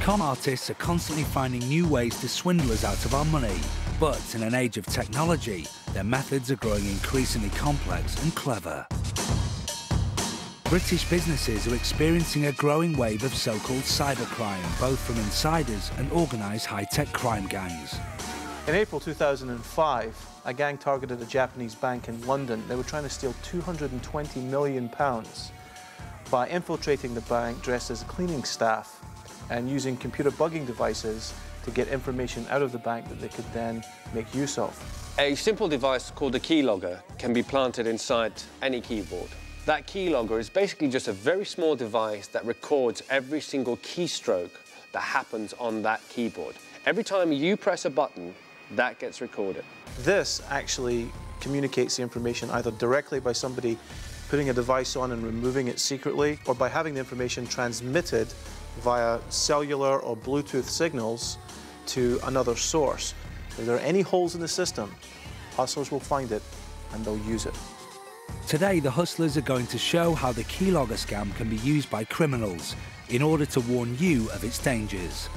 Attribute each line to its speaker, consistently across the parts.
Speaker 1: Con artists are constantly finding new ways to swindle us out of our money. But in an age of technology, their methods are growing increasingly complex and clever. British businesses are experiencing a growing wave of so-called cybercrime, both from insiders and organised high-tech crime gangs.
Speaker 2: In April 2005, a gang targeted a Japanese bank in London. They were trying to steal £220 million by infiltrating the bank dressed as cleaning staff and using computer bugging devices to get information out of the bank that they could then make use of.
Speaker 3: A simple device called a keylogger can be planted inside any keyboard. That keylogger is basically just a very small device that records every single keystroke that happens on that keyboard. Every time you press a button, that gets recorded.
Speaker 2: This actually communicates the information either directly by somebody putting a device on and removing it secretly, or by having the information transmitted via cellular or Bluetooth signals to another source. If there are any holes in the system, hustlers will find it and they'll use it.
Speaker 1: Today, the hustlers are going to show how the keylogger scam can be used by criminals in order to warn you of its dangers.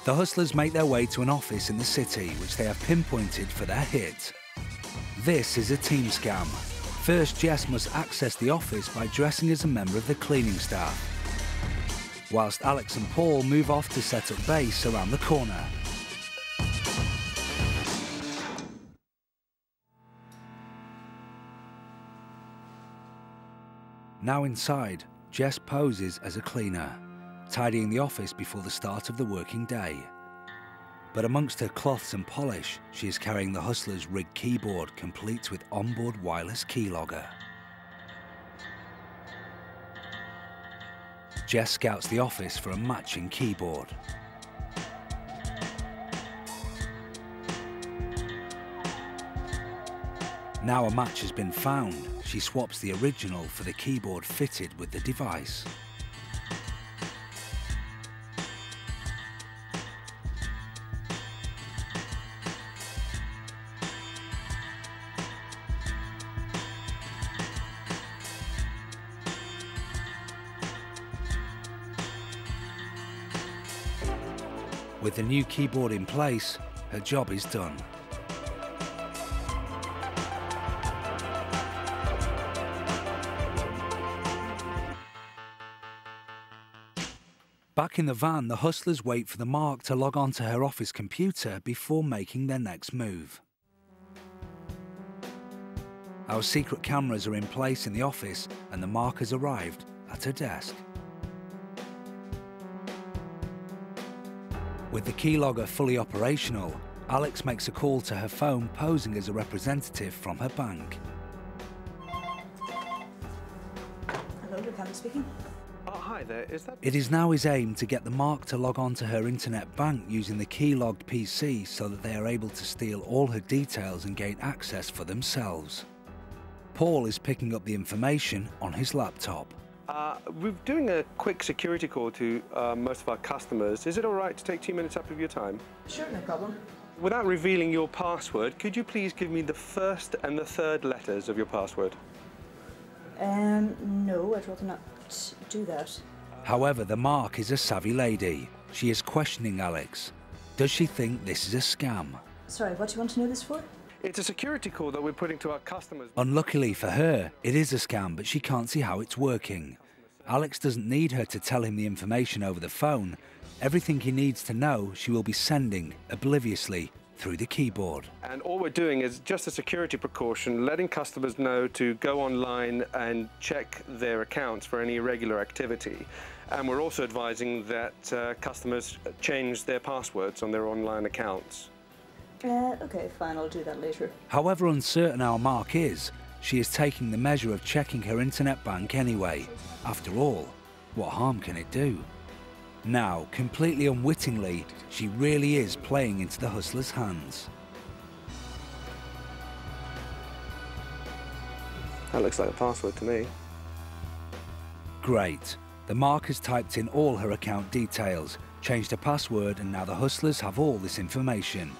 Speaker 1: The hustlers make their way to an office in the city, which they have pinpointed for their hit. This is a team scam. First, Jess must access the office by dressing as a member of the cleaning staff, whilst Alex and Paul move off to set up base around the corner. Now inside, Jess poses as a cleaner, tidying the office before the start of the working day. But amongst her cloths and polish, she is carrying the hustler's rigged keyboard, complete with onboard wireless keylogger. Jess scouts the office for a matching keyboard. Now a match has been found, she swaps the original for the keyboard fitted with the device. With the new keyboard in place, her job is done. Back in the van, the hustlers wait for the mark to log on to her office computer before making their next move. Our secret cameras are in place in the office and the mark has arrived at her desk. With the keylogger fully operational, Alex makes a call to her phone posing as a representative from her bank.
Speaker 4: Hello, Lieutenant speaking.
Speaker 3: Hi there, is that...
Speaker 1: It is now his aim to get the mark to log on to her internet bank using the keylogged PC so that they are able to steal all her details and gain access for themselves. Paul is picking up the information on his laptop.
Speaker 3: We're doing a quick security call to most of our customers. Is it all right to take 2 minutes up of your time?
Speaker 4: Sure, no problem.
Speaker 3: Without revealing your password, could you please give me the first and the third letters of your password?
Speaker 4: No, I'd rather not do that.
Speaker 1: However, the mark is a savvy lady. She is questioning Alex. Does she think this is a scam?
Speaker 4: Sorry, what do you want to know this for?
Speaker 3: It's a security call that we're putting to our customers.
Speaker 1: Unluckily for her, it is a scam, but she can't see how it's working. Alex doesn't need her to tell him the information over the phone. Everything he needs to know, she will be sending, obliviously, through the keyboard.
Speaker 3: And all we're doing is just a security precaution, letting customers know to go online and check their accounts for any irregular activity. And we're also advising that customers change their passwords on their online accounts.
Speaker 4: Okay, fine, I'll do that later.
Speaker 1: However uncertain our mark is, she is taking the measure of checking her internet bank anyway. After all, what harm can it do? Now, completely unwittingly, she really is playing into the hustler's hands.
Speaker 3: That looks like a password to me.
Speaker 1: Great. The mark has typed in all her account details, changed her password, and now the hustlers have all this information.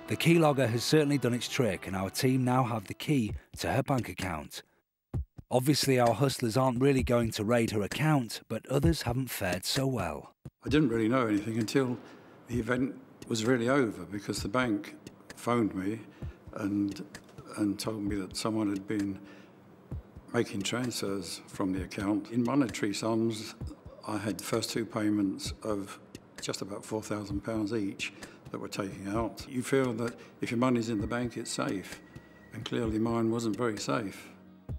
Speaker 1: The keylogger has certainly done its trick, and our team now have the key to her bank account. Obviously, our hustlers aren't really going to raid her account, but others haven't fared so well.
Speaker 5: I didn't really know anything until the event was really over, because the bank phoned me and told me that someone had been making transfers from the account. In monetary sums, I had the first two payments of just about £4,000 each that were taking out. You feel that if your money's in the bank, it's safe, and clearly mine wasn't very safe.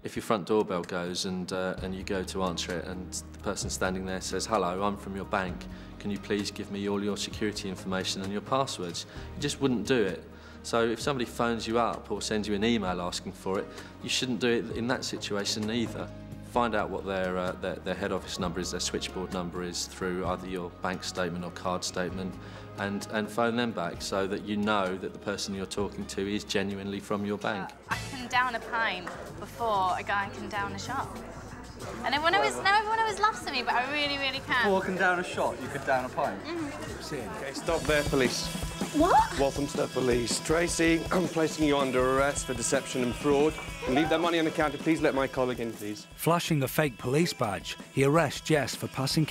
Speaker 6: If your front doorbell goes and you go to answer it and the person standing there says, "Hello, I'm from your bank, can you please give me all your security information and your passwords?" You just wouldn't do it. So if somebody phones you up or sends you an email asking for it, you shouldn't do it in that situation either. Find out what their head office number is, their switchboard number is, through either your bank statement or card statement, and phone them back so that you know that the person you're talking to is genuinely from your bank.
Speaker 7: I can down a pint before a guy can down a shot. And everyone always laughs at me, but I really, really can.
Speaker 8: Before can down a shot, you could down a pint?
Speaker 3: Okay, stop there, police.
Speaker 7: What?
Speaker 3: Welcome to the police. Tracy, I'm placing you under arrest for deception and fraud. Leave that money on the counter. Please let my colleague in, please.
Speaker 1: Flashing a fake police badge, he arrests Jess for passing